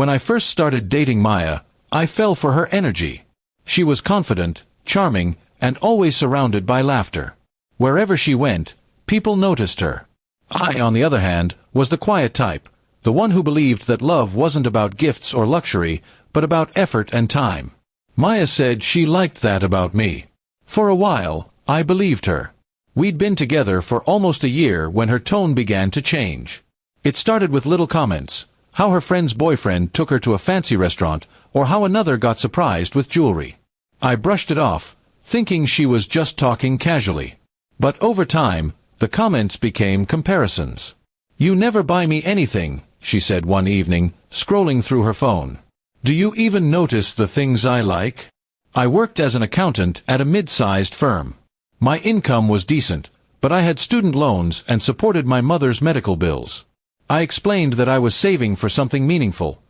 When I first started dating Maya, I fell for her energy. She was confident, charming, and always surrounded by laughter. Wherever she went, people noticed her. I, on the other hand, was the quiet type, the one who believed that love wasn't about gifts or luxury, but about effort and time. Maya said she liked that about me. For a while, I believed her. We'd been together for almost a year when her tone began to change. It started with little comments, how her friend's boyfriend took her to a fancy restaurant, or how another got surprised with jewelry. I brushed it off, thinking she was just talking casually. But over time, the comments became comparisons. "You never buy me anything," she said one evening, scrolling through her phone. "Do you even notice the things I like?" I worked as an accountant at a mid-sized firm. My income was decent, but I had student loans and supported my mother's medical bills. I explained that I was saving for something meaningful,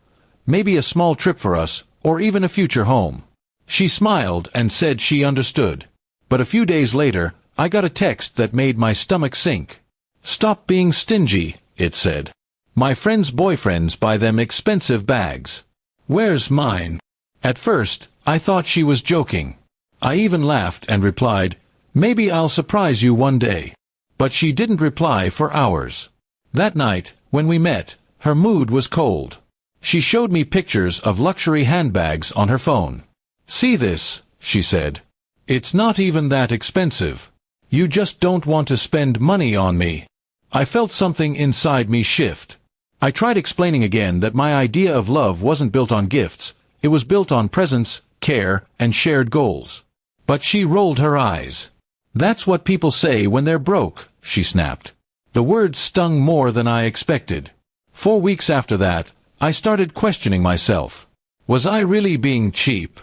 maybe a small trip for us, or even a future home. She smiled and said she understood. But a few days later, I got a text that made my stomach sink. "Stop being stingy," it said. "My friends' boyfriends buy them expensive bags. Where's mine?" At first, I thought she was joking. I even laughed and replied, "Maybe I'll surprise you one day." But she didn't reply for hours. That night, when we met, her mood was cold. She showed me pictures of luxury handbags on her phone. "See this," she said. "It's not even that expensive. You just don't want to spend money on me." I felt something inside me shift. I tried explaining again that my idea of love wasn't built on gifts, it was built on presence, care, and shared goals. But she rolled her eyes. "That's what people say when they're broke," she snapped. The words stung more than I expected. 4 weeks after that, I started questioning myself. Was I really being cheap?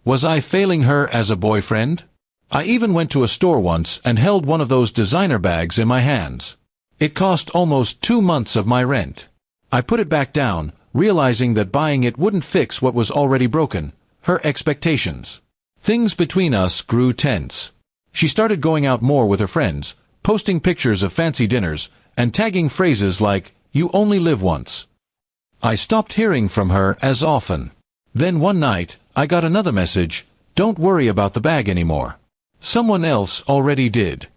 Was I failing her as a boyfriend? I even went to a store once and held one of those designer bags in my hands. It cost almost 2 months of my rent. I put it back down, realizing that buying it wouldn't fix what was already broken, her expectations. Things between us grew tense. She started going out more with her friends, posting pictures of fancy dinners, and tagging phrases like, "You only live once." I stopped hearing from her as often. Then one night, I got another message, "Don't worry about the bag anymore. Someone else already did."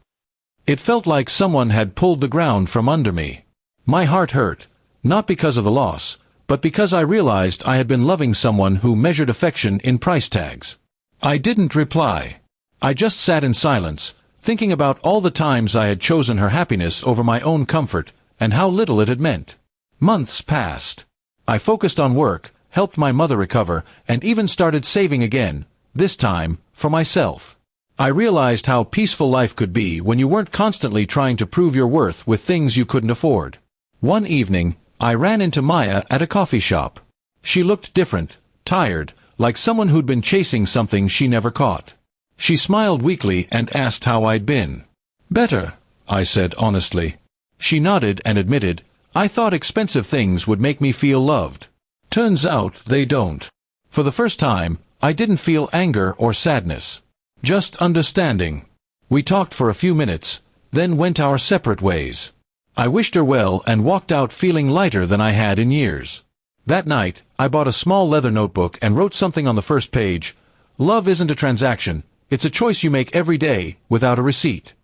It felt like someone had pulled the ground from under me. My heart hurt, not because of the loss, but because I realized I had been loving someone who measured affection in price tags. I didn't reply. I just sat in silence, thinking about all the times I had chosen her happiness over my own comfort, and how little it had meant. Months passed. I focused on work, helped my mother recover, and even started saving again, this time, for myself. I realized how peaceful life could be when you weren't constantly trying to prove your worth with things you couldn't afford. One evening, I ran into Maya at a coffee shop. She looked different, tired, like someone who'd been chasing something she never caught. She smiled weakly and asked how I'd been. "Better," I said honestly. She nodded and admitted, "I thought expensive things would make me feel loved. Turns out they don't." For the first time, I didn't feel anger or sadness. Just understanding. We talked for a few minutes, then went our separate ways. I wished her well and walked out feeling lighter than I had in years. That night, I bought a small leather notebook and wrote something on the first page. "Love isn't a transaction. It's a choice you make every day, without a receipt."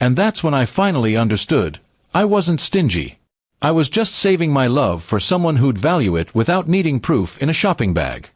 And that's when I finally understood. I wasn't stingy. I was just saving my love for someone who'd value it without needing proof in a shopping bag.